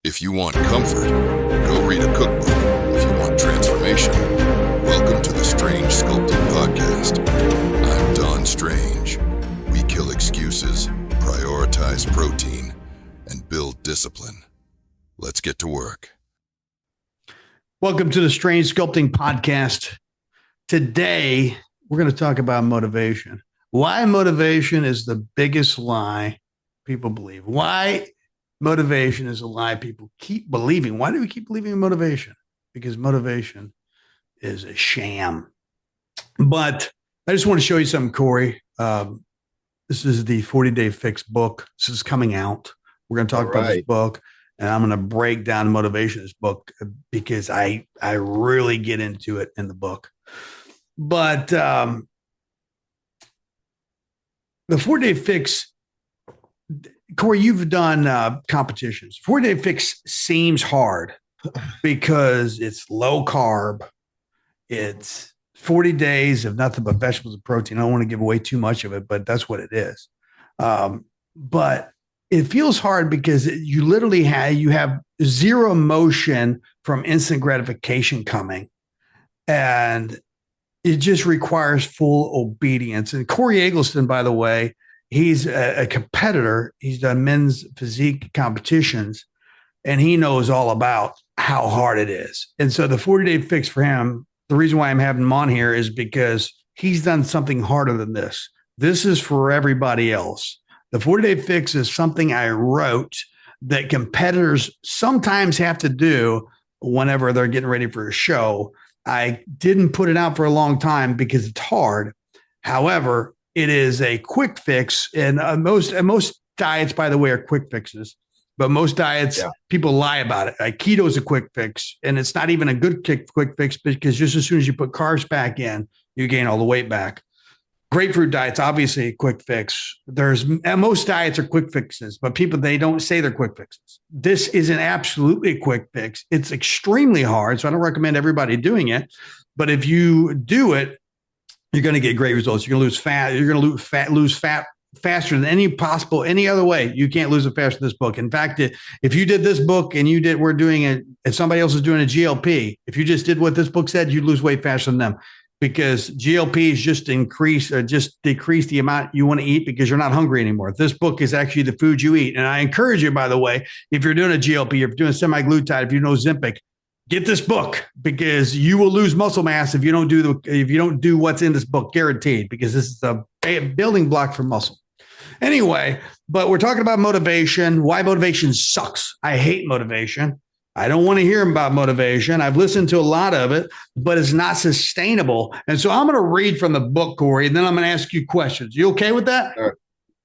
If you want comfort, go read a cookbook. If you want transformation, welcome to the Strange Sculpting Podcast. I'm Don Strange. We kill excuses, prioritize protein, and build discipline. Let's get to work. Welcome to the Strange Sculpting Podcast. Today, we're going to talk about motivation. Why motivation is the biggest lie people believe. Why motivation is a lie people keep believing. Why do we keep believing in motivation? Because motivation is a sham. But I just want to show you something, Corey. This is the 40-Day Fix book. This is coming out. We're going to talk about this book, and I'm going to break down motivation in this book because I really get into it in the book. But the 40-Day Fix, Corey, you've done competitions. 40-Day Fix seems hard because it's low carb. It's 40 days of nothing but vegetables and protein. I don't want to give away too much of it, but that's what it is. But it feels hard because you literally have zero emotion from instant gratification coming. And it just requires full obedience. And Corey Eggleston, by the way, he's a competitor. He's done men's physique competitions, and he knows all about how hard it is. And so the 40-Day Fix for him, the reason why I'm having him on here is because he's done something harder than this. This is for everybody else. The 40-Day Fix is something I wrote that competitors sometimes have to do whenever they're getting ready for a show. I didn't put it out for a long time because it's hard. However, it is a quick fix, and most diets, by the way, are quick fixes. But most diets, people lie about it. Like keto is a quick fix, and it's not even a good quick fix because just as soon as you put carbs back in, you gain all the weight back. Grapefruit diet's obviously a quick fix. Most diets are quick fixes, but they don't say they're quick fixes. This is an absolutely quick fix. It's extremely hard, so I don't recommend everybody doing it. But if you do it, you're going to get great results. You're going to lose fat. You're going to lose fat faster than any other way. You can't lose it faster than this book. In fact, if you did this book and we're doing it, and somebody else is doing a GLP, if you just did what this book said, you'd lose weight faster than them, because GLPs just decrease the amount you want to eat because you're not hungry anymore. This book is actually the food you eat. And I encourage you, by the way, if you're doing a GLP, if you're doing semaglutide, if you know Ozempic, get this book, because you will lose muscle mass if you don't do what's in this book, guaranteed, because this is a building block for muscle. Anyway, but we're talking about motivation, why motivation sucks. I hate motivation. I don't want to hear about motivation. I've listened to a lot of it, but it's not sustainable. And so I'm going to read from the book, Corey, and then I'm going to ask you questions. You okay with that? All right.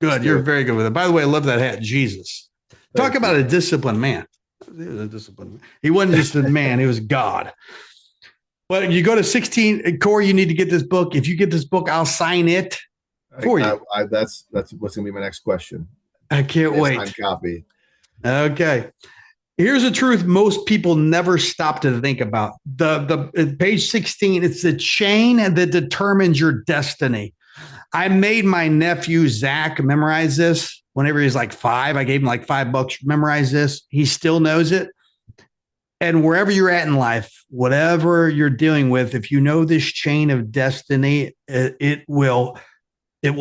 Good. You're very good with it. By the way, I love that hat. Jesus. Talk about a disciplined man. He wasn't just a man, he was God. But you go to 16, Corey, you need to get this book. If you get this book, I'll sign it for you. That's what's going to be my next question. I can't wait. Signed copy. Okay. Here's a truth most people never stop to think about. The page 16, it's the chain that determines your destiny. I made my nephew, Zach, memorize this. Whenever he's like 5, I gave him like $5, memorize this. He still knows it. And wherever you're at in life, whatever you're dealing with, if you know this chain of destiny, it will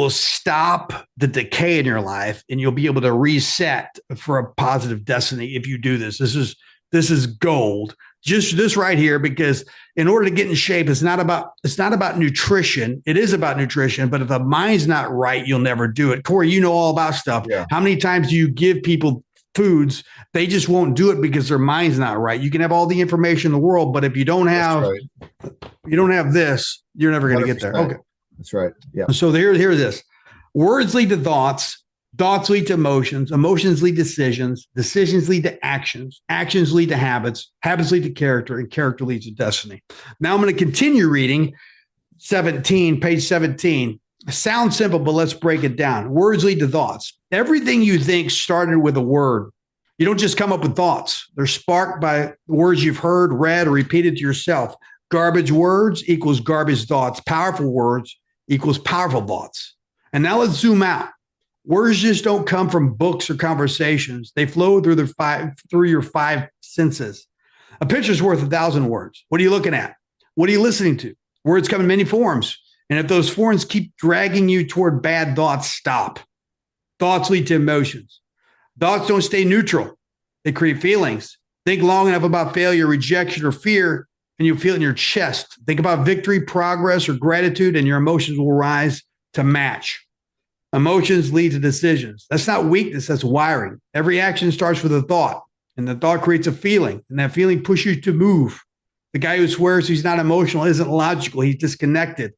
stop the decay in your life, and you'll be able to reset for a positive destiny if you do this. This is gold. Just this right here, because in order to get in shape, it's not about nutrition. It is about nutrition, but if the mind's not right, you'll never do it. Corey, you know all about stuff. Yeah. How many times do you give people foods? They just won't do it because their mind's not right. You can have all the information in the world, but if you don't have this, you're never going to get there. Okay. That's right. Yeah. So here's this. Words lead to thoughts. Thoughts lead to emotions. Emotions lead to decisions. Decisions lead to actions. Actions lead to habits. Habits lead to character, and character leads to destiny. Now I'm going to continue reading page 17. Sounds simple, but let's break it down. Words lead to thoughts. Everything you think started with a word. You don't just come up with thoughts. They're sparked by words you've heard, read, or repeated to yourself. Garbage words equals garbage thoughts. Powerful words equals powerful thoughts. And now let's zoom out. Words just don't come from books or conversations. They flow through your five senses. A picture's worth 1,000 words. What are you looking at? What are you listening to? Words come in many forms. And if those forms keep dragging you toward bad thoughts, stop. Thoughts lead to emotions. Thoughts don't stay neutral. They create feelings. Think long enough about failure, rejection, or fear, and you'll feel it in your chest. Think about victory, progress, or gratitude, and your emotions will rise to match. Emotions lead to decisions. That's not weakness, that's wiring. Every action starts with a thought, and the thought creates a feeling, and that feeling pushes you to move. The guy who swears he's not emotional isn't logical. He's disconnected.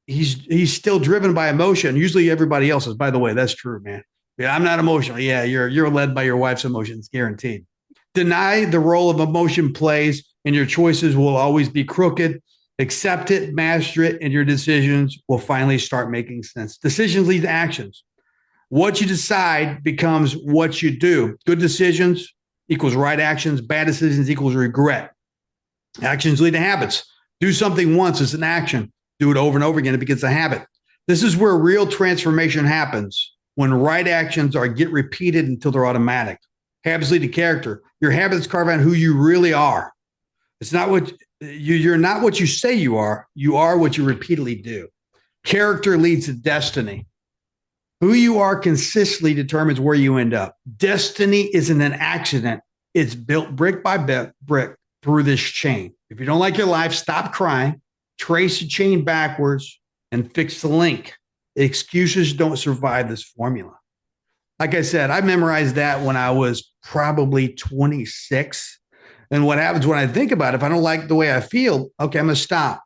He's still driven by emotion. Usually everybody else is. By the way, that's true, man. Yeah, I'm not emotional. Yeah, you're led by your wife's emotions, guaranteed. Deny the role of emotion plays, and your choices will always be crooked. Accept it, master it, and your decisions will finally start making sense. Decisions lead to actions. What you decide becomes what you do. Good decisions equals right actions. Bad decisions equals regret. Actions lead to habits. Do something once, it's an action. Do it over and over again, it becomes a habit. This is where real transformation happens, when right actions get repeated until they're automatic. Habits lead to character. Your habits carve out who you really are. It's not what you're not what you say you are. You are what you repeatedly do. Character leads to destiny. Who you are consistently determines where you end up. Destiny isn't an accident. It's built brick by brick through this chain. If you don't like your life, stop crying, trace the chain backwards, and fix the link. Excuses don't survive this formula. Like I said, I memorized that when I was probably 26. And what happens when I think about it, if I don't like the way I feel, okay, I'm going to stop,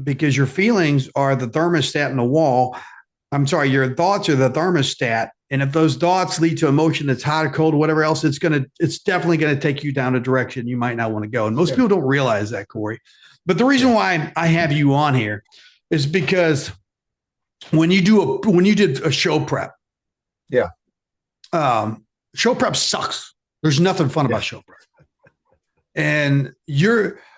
because your feelings are the thermostat in the wall. I'm sorry, your thoughts are the thermostat. And if those thoughts lead to emotion that's hot or cold or whatever else, it's definitely going to take you down a direction you might not want to go. And most people don't realize that, Corey. But the reason why I have you on here is because when you did a show prep, show prep sucks. There's nothing fun about show prep. And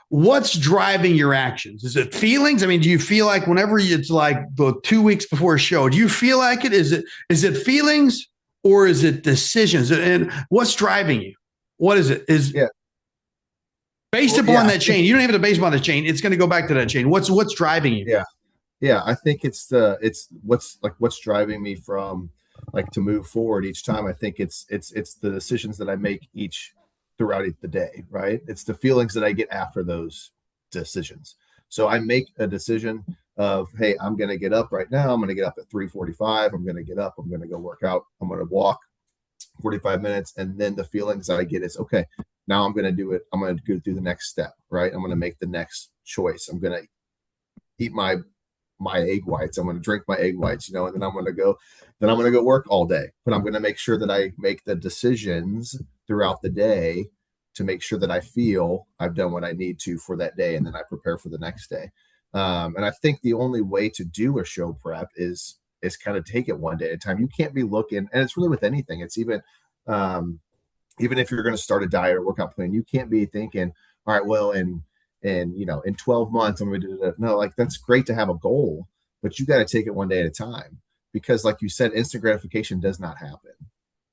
what's driving your actions? Is it feelings? I mean, do you feel like whenever it's like the 2 weeks before a show, do you feel like it? Is it feelings or is it decisions? And what's driving you? What is it? Based upon that chain. You don't have to base upon the chain. It's going to go back to that chain. What's driving you? Yeah. I think it's what's driving me from to move forward each time. I think it's the decisions that I make throughout the day, right? It's the feelings that I get after those decisions. So I make a decision of, hey, I'm going to get up right now. I'm going to get up at 3:45. I'm going to get up. I'm going to go work out. I'm going to walk 45 minutes. And then the feelings I get is, okay, now I'm going to do it. I'm going to go through the next step, right? I'm going to make the next choice. I'm going to eat my egg whites. I'm going to drink my egg whites, and then I'm going to go work all day. But I'm going to make sure that I make the decisions throughout the day to make sure that I feel I've done what I need to for that day, and then I prepare for the next day. And I think the only way to do a show prep is kind of take it one day at a time. You can't be looking, and it's really with anything. It's even if you're going to start a diet or workout plan, you can't be thinking, all right, well, in 12 months, I'm going to do that. No, that's great to have a goal, but you got to take it one day at a time, because like you said, instant gratification does not happen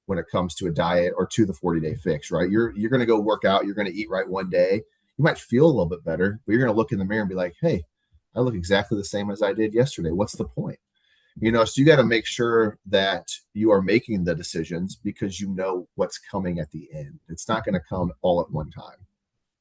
when it comes to a diet or to the 40-day fix, right? You're going to go work out. You're going to eat right one day. You might feel a little bit better, but you're going to look in the mirror and be like, hey, I look exactly the same as I did yesterday. What's the point? So you got to make sure that you are making the decisions because you know what's coming at the end. It's not going to come all at one time.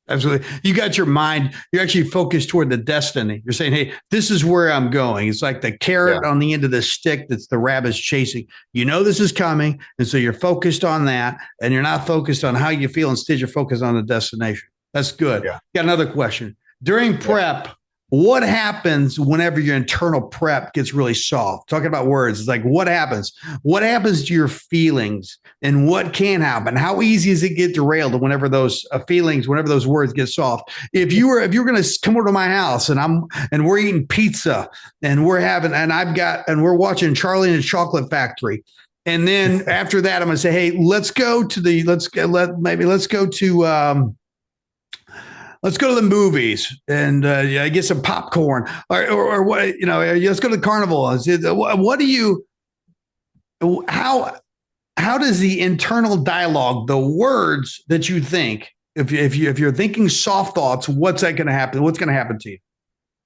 Absolutely. You got your mind, you're actually focused toward the destiny. You're saying, hey, this is where I'm going. It's like the carrot on the end of the stick that's the rabbit's chasing. This is coming. And so you're focused on that, and you're not focused on how you feel. Instead, you're focused on the destination. That's good. Yeah. Got another question. During prep, what happens whenever your internal prep gets really soft? Talking about words, it's like, what happens? What happens to your feelings, and what can happen? How easy is it get derailed whenever those feelings, whenever those words get soft? If you're going to come over to my house and we're eating pizza and we're watching Charlie and the Chocolate Factory, and then after that, I'm going to say, hey, let's go to the movies and get some popcorn or what, let's go to the carnival. how does the internal dialogue, the words that you think, if you're thinking soft thoughts, what's that going to happen? What's going to happen to you?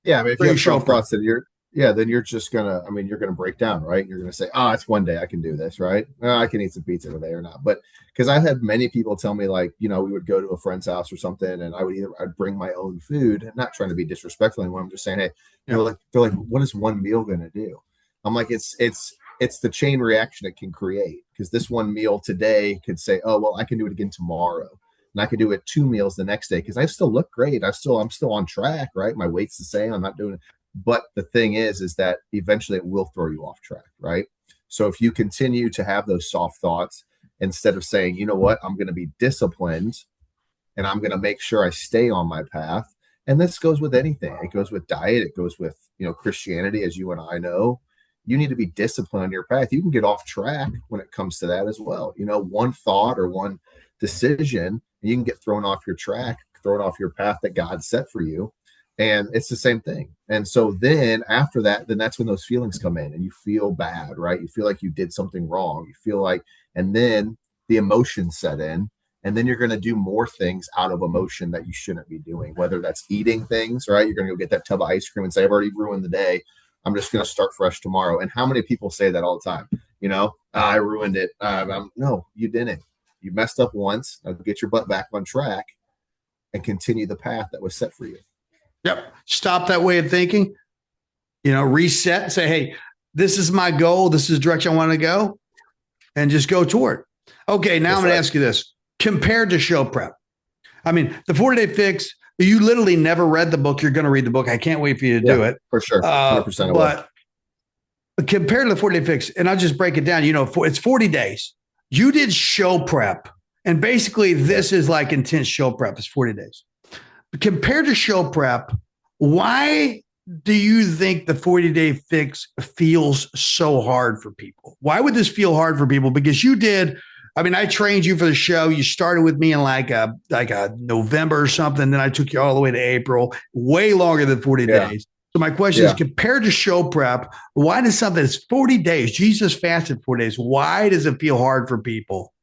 Yeah, I mean, if For you your have show soft thoughts, then you're just gonna, I mean, you're gonna break down, right? You're gonna say, oh, it's one day I can do this, right? I can eat some pizza today or not. But because I've had many people tell me, like, we would go to a friend's house or something, and I'd bring my own food, not trying to be disrespectful anymore. I'm just saying, hey, they're like, what is one meal gonna do? I'm like, it's the chain reaction it can create, because this one meal today could say, oh, well, I can do it again tomorrow. And I could do it 2 meals the next day because I still look great. I'm still on track, right? My weight's the same. I'm not doing it. But the thing is that eventually it will throw you off track, right? So if you continue to have those soft thoughts, instead of saying, you know what, I'm going to be disciplined and I'm going to make sure I stay on my path. And this goes with anything. It goes with diet. It goes with, Christianity, as you and I know. You need to be disciplined on your path. You can get off track when it comes to that as well. One thought or one decision, you can get thrown off your track, thrown off your path that God set for you. And it's the same thing. And so then after that, then that's when those feelings come in and you feel bad, right? You feel like you did something wrong. You feel like, and then the emotions set in, and then you're going to do more things out of emotion that you shouldn't be doing, whether that's eating things, right? You're going to go get that tub of ice cream and say, I've already ruined the day. I'm just going to start fresh tomorrow. And how many people say that all the time? I ruined it. No, you didn't. You messed up once. Now get your butt back on track and continue the path that was set for you. Yep. Stop that way of thinking, reset and say, hey, this is my goal. This is the direction I want to go, and just go toward. Okay. Now I'm going to ask you this: compared to show prep. I mean, the 40-day fix, you literally never read the book. You're going to read the book. I can't wait for you to do it. For sure. 100%. But compared to the 40-day fix, and I'll just break it down, it's 40 days. You did show prep. And basically this is like intense show prep. It's 40 days. Compared to show prep, why do you think the 40-day fix feels so hard for people? Why would this feel hard for people? Because I trained you for the show. You started with me in like a November or something. Then I took you all the way to April, way longer than 40 days. So my question is, compared to show prep, why does something that's 40 days, Jesus fasted 4 days, why does it feel hard for people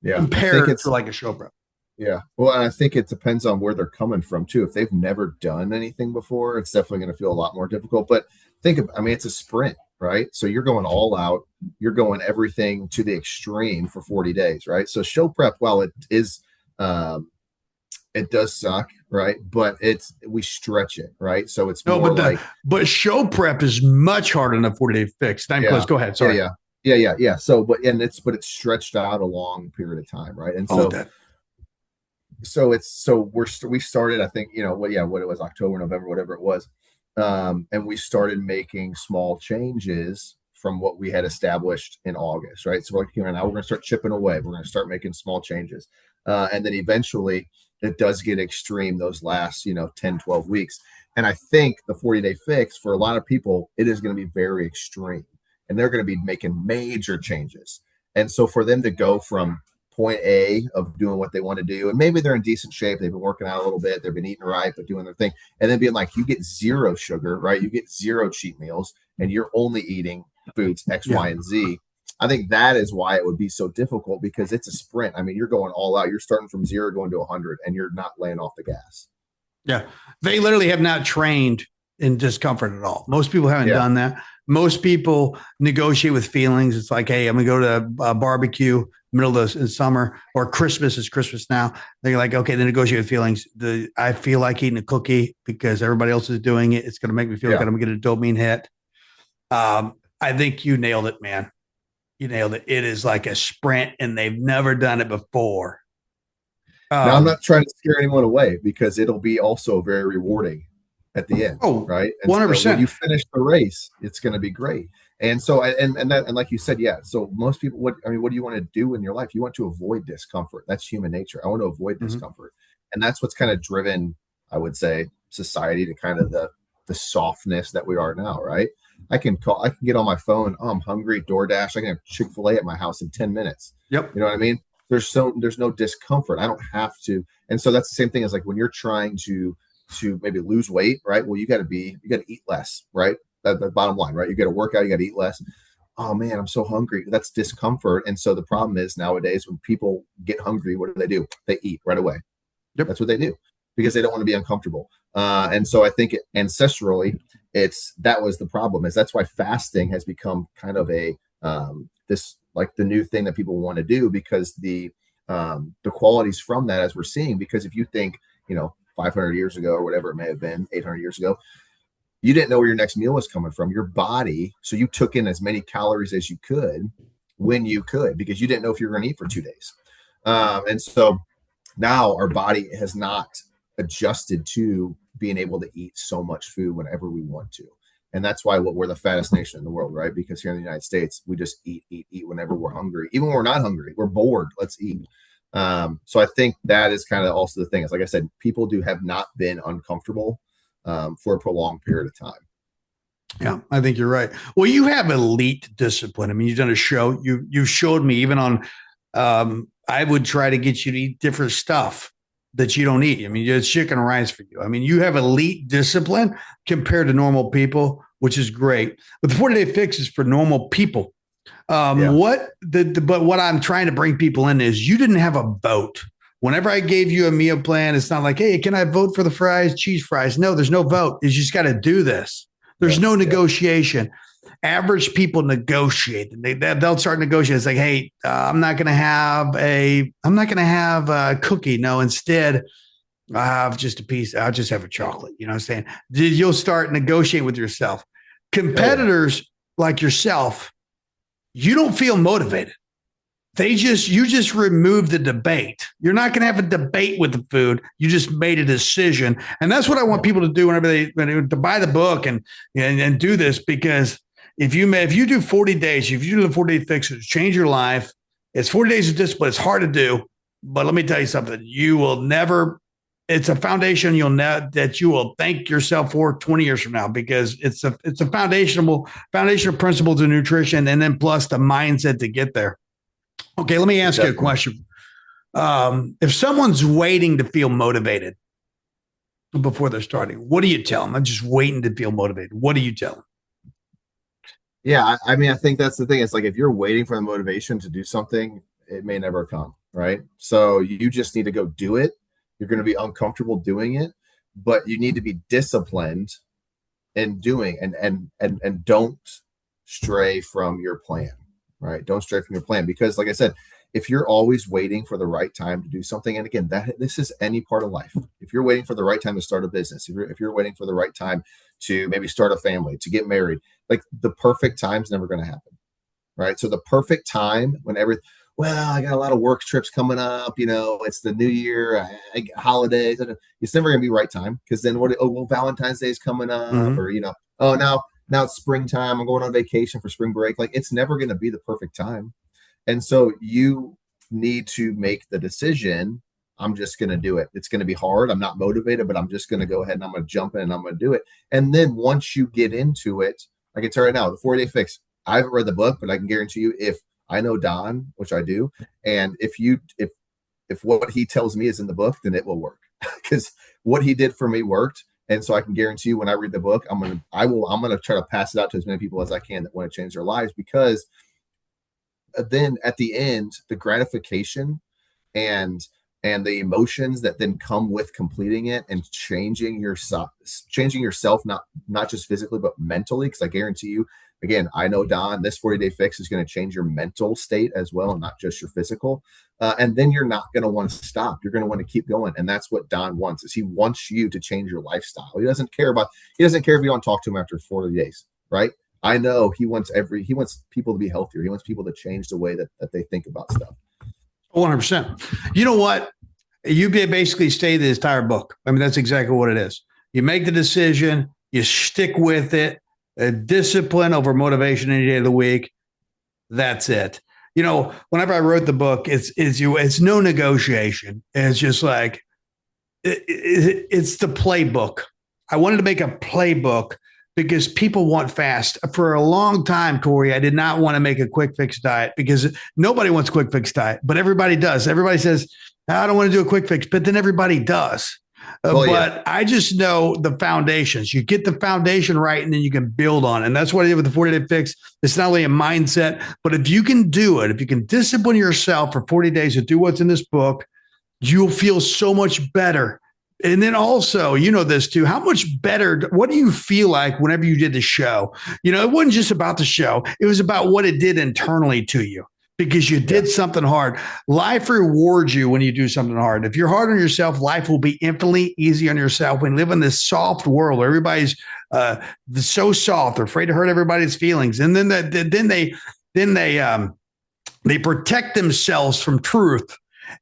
compared to like a show prep? Yeah. Well, and I think it depends on where they're coming from too. If they've never done anything before, it's definitely going to feel a lot more difficult. But it's a sprint, right? So you're going all out, you're going everything to the extreme for 40 days, right? So show prep, while it is, it does suck, right? But we stretch it, right? So it's but show prep is much harder than a 40-day fix. Go ahead. Sorry. Yeah. So, but it's stretched out a long period of time, right? And we started, I think, what it was, October, November, whatever it was. And we started making small changes from what we had established in August, right? So we're like, now we're going to start chipping away. We're going to start making small changes. And then eventually it does get extreme those last, 10, 12 weeks. And I think the 40-day fix for a lot of people, it is going to be very extreme, and they're going to be making major changes. And so for them to go from point A of doing what they want to do, and maybe they're in decent shape, they've been working out a little bit, they've been eating right, but doing their thing, and then being like, you get zero sugar, right? You get zero cheat meals, and you're only eating foods X, Y, and Z. I think that is why it would be so difficult, because it's a sprint. I mean, you're going all out. You're starting from 0 going to 100, and you're not laying off the gas. Yeah. They literally have not trained in discomfort at all. Most people haven't done that. Most people negotiate with feelings. It's like, hey, I'm going to go to a barbecue middle of the summer, or Christmas is Christmas now. They're like, okay, they negotiate with feelings. I feel like eating a cookie because everybody else is doing it. It's going to make me feel like I'm going to get a dopamine hit. I think you nailed it, man. You nailed it. It is like a sprint, and they've never done it before. Now, I'm not trying to scare anyone away, because it'll be also very rewarding at the end. Oh, right. And 100%. So when you finish the race, it's going to be great. And so, and like you said, so most people, what do you want to do in your life? You want to avoid discomfort. That's human nature. I want to avoid discomfort. And that's what's kind of driven, I would say, society to kind of the softness that we are now. Right. I can get on my phone. Oh, I'm hungry. DoorDash. I can have Chick-fil-A at my house in 10 minutes. Yep. You know what I mean? There's no discomfort. I don't have to. And so that's the same thing as like when you're trying to maybe lose weight, right? Well, you got to eat less, right? That's the bottom line, right? You got to work out, you got to eat less. oh man, I'm so hungry. That's discomfort. And so the problem is nowadays when people get hungry, what do? They eat right away. Yep. That's what they do because they don't want to be uncomfortable. And so I think ancestrally, that was the problem. Is that's why fasting has become kind of a this like the new thing that people want to do because the qualities from that, as we're seeing, because if you think 500 years ago or whatever it may have been, 800 years ago, you didn't know where your next meal was coming from. Your body, so you took in as many calories as you could when you could because you didn't know if you were going to eat for 2 days. And so now our body has not adjusted to being able to eat so much food whenever we want to. And that's why we're the fattest nation in the world, right? Because here in the United States, we just eat whenever we're hungry. Even when we're not hungry, we're bored. Let's eat. So I think that is kind of also the thing. Is like I said, people have not been uncomfortable for a prolonged period of time. Yeah, I think you're right. Well, you have elite discipline. I mean, you've done a show. You showed me even on. I would try to get you to eat different stuff that you don't eat. I mean, it's chicken and rice for you. I mean, you have elite discipline compared to normal people, which is great. But the 40-day fix is for normal people. But what I'm trying to bring people in is you didn't have a vote. Whenever I gave you a meal plan, it's not like, hey, can I vote for the fries, cheese fries? No, there's no vote. You just got to do this. There's no negotiation. Average people negotiate. They'll start negotiating. It's like, hey, I'm not going to have a cookie. No, instead, I have just a piece. I'll just have a chocolate. You know what I'm saying? You'll start negotiating with yourself. Competitors like yourself, you don't feel motivated. You just remove the debate. You're not going to have a debate with the food. You just made a decision. And that's what I want people to do whenever to buy the book and do this, because if you do 40 days, if you do the 40-day fix, it'll change your life. It's 40 days of discipline. It's hard to do, but let me tell you something. You will never, it's a foundation that you will thank yourself for 20 years from now, because it's a foundational principle to nutrition. And then plus the mindset to get there. Okay. Let me ask you a question. If someone's waiting to feel motivated before they're starting, what do you tell them? I'm just waiting to feel motivated. What do you tell them? Yeah, I mean, I think that's the thing. It's like if you're waiting for the motivation to do something, it may never come, right? So you just need to go do it. You're going to be uncomfortable doing it, but you need to be disciplined in doing and don't stray from your plan, right? Don't stray from your plan, because like I said, if you're always waiting for the right time to do something, and again, this is any part of life. If you're waiting for the right time to start a business, if you're waiting for the right time to maybe start a family, to get married, like the perfect time's never going to happen, right? So the perfect time when I got a lot of work trips coming up, it's the new year, holidays, it's never going to be right time, because then Valentine's Day is coming up, or now it's springtime, I'm going on vacation for spring break. Like it's never going to be the perfect time. And so you need to make the decision, I'm just going to do it. It's going to be hard. I'm not motivated, but I'm just going to go ahead and I'm going to jump in and I'm going to do it. And then once you get into it, I can tell you right now, the 40-day fix, I haven't read the book, but I can guarantee you, if I know Don, which I do, and if what he tells me is in the book, then it will work, because what he did for me worked. And so I can guarantee you, when I read the book, I'm going to try to pass it out to as many people as I can that want to change their lives, because then at the end, the gratification and the emotions that then come with completing it and changing yourself, not just physically, but mentally. Because I guarantee you, again, I know Don, this 40-day fix is going to change your mental state as well, and not just your physical. And then you're not going to want to stop. You're going to want to keep going. And that's what Don wants, is he wants you to change your lifestyle. He doesn't care if you don't talk to him after 40 days, right? I know he wants people to be healthier. He wants people to change the way that they think about stuff. 100%. You know what? You basically stay the entire book. I mean, that's exactly what it is. You make the decision, you stick with it, discipline over motivation any day of the week. That's it. Whenever I wrote the book, it's no negotiation. It's just like, it's the playbook. I wanted to make a playbook because people want fast. For a long time, Corey, I did not want to make a quick fix diet, because nobody wants a quick fix diet, but everybody does. Everybody says, I don't want to do a quick fix, but then everybody does. But I just know the foundations. You get the foundation right, and then you can build on it. And that's what I did with the 40-day fix. It's not only a mindset, but if you can do it, if you can discipline yourself for 40 days to do what's in this book, you'll feel so much better. And then also, you know this too, how much better, what do you feel like whenever you did the show? You know, it wasn't just about the show. It was about what it did internally to you because you did something hard. Life rewards you when you do something hard. If you're hard on yourself, life will be infinitely easy on yourself. We live in this soft world where everybody's so soft. They're afraid to hurt everybody's feelings. And then they protect themselves from truth.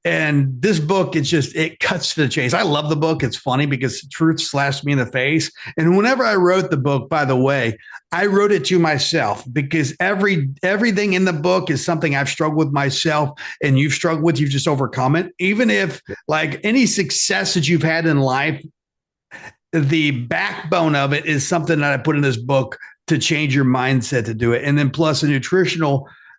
And this book, it cuts to the chase. I love the book. It's funny because truth slaps me in the face. And whenever I wrote the book, by the way, I wrote it to myself because everything in the book is something I've struggled with myself and you've struggled with. You've just overcome it. Even if like any success that you've had in life, the backbone of it is something that I put in this book to change your mindset to do it. And then plus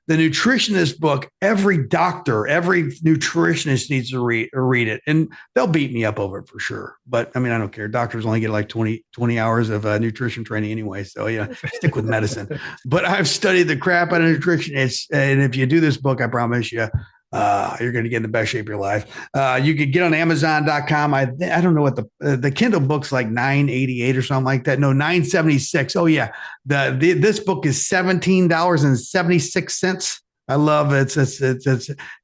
the nutritionist book, every doctor, every nutritionist needs to read it, and they'll beat me up over it for sure. But I mean, I don't care. Doctors only get like 20 hours of nutrition training anyway. So stick with medicine. But I've studied the crap out of nutrition. And if you do this book, I promise you, you're going to get in the best shape of your life. You could get on Amazon.com. I don't know what the Kindle book's like $9.88 or something like that. No, $9.76. Oh yeah. This book is $17.76. I love it. It's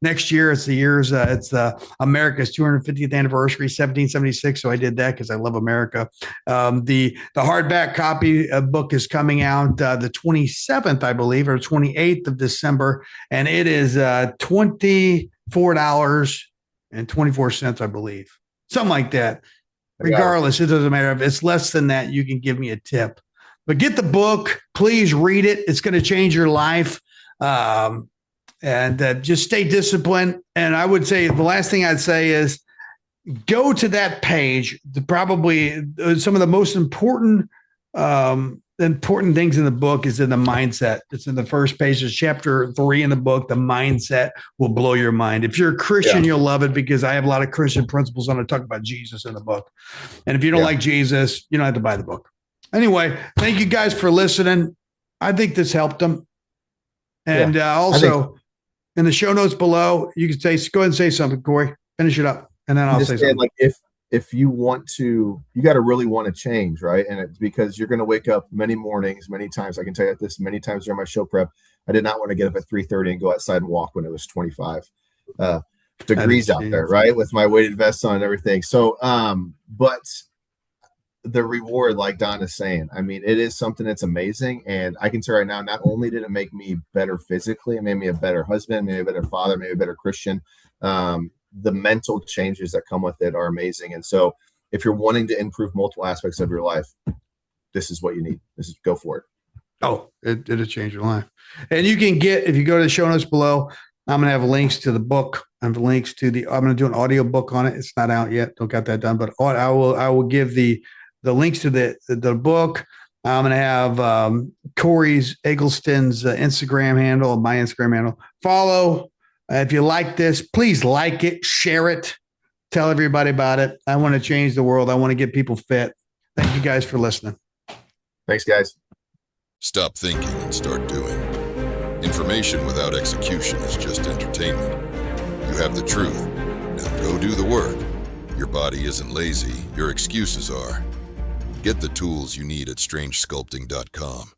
next year. It's America's 250th anniversary, 1776. So I did that because I love America. The hardback copy book is coming out the 27th, I believe, or 28th of December, and it is $24.24, I believe, something like that. Regardless, it doesn't matter if it's less than that. You can give me a tip, but get the book. Please read it. It's going to change your life. And just stay disciplined. And I would say the last thing I'd say is go to that page. Probably some of the most important things in the book is in the mindset. It's in the first page. It's chapter 3 in the book. The mindset will blow your mind. If you're a Christian, you'll love it because I have a lot of Christian principles. I'm going to talk about Jesus in the book. And if you don't like Jesus, you don't have to buy the book. Anyway, thank you guys for listening. I think this helped them. And also in the show notes below, you can go ahead and say something, Corey. Finish it up. And then I'll say something. Like if you want to, you got to really want to change, right? And it's because you're going to wake up many mornings, many times. I can tell you this many times during my show prep. I did not want to get up at 3:30 and go outside and walk when it was 25 degrees out there, right? With my weighted vest on and everything. So, but the reward, like Don is saying, I mean, it is something that's amazing. And I can tell right now, not only did it make me better physically, it made me a better husband, maybe a better father, maybe a better Christian. The mental changes that come with it are amazing. And so if you're wanting to improve multiple aspects of your life, this is what you need. Go for it. Oh, it'll change your life. And you can if you go to the show notes below, I'm going to have links to the book. I'm going to do an audio book on it. It's not out yet. Don't got that done, but I will give the links to the book. I'm going to have Corey's Eggleston's Instagram handle, my Instagram handle. Follow. If you like this, please like it, share it, tell everybody about it. I want to change the world. I want to get people fit. Thank you guys for listening. Thanks, guys. Stop thinking and start doing. Information without execution is just entertainment. You have the truth. Now go do the work. Your body isn't lazy. Your excuses are. Get the tools you need at StrangeSculpting.com.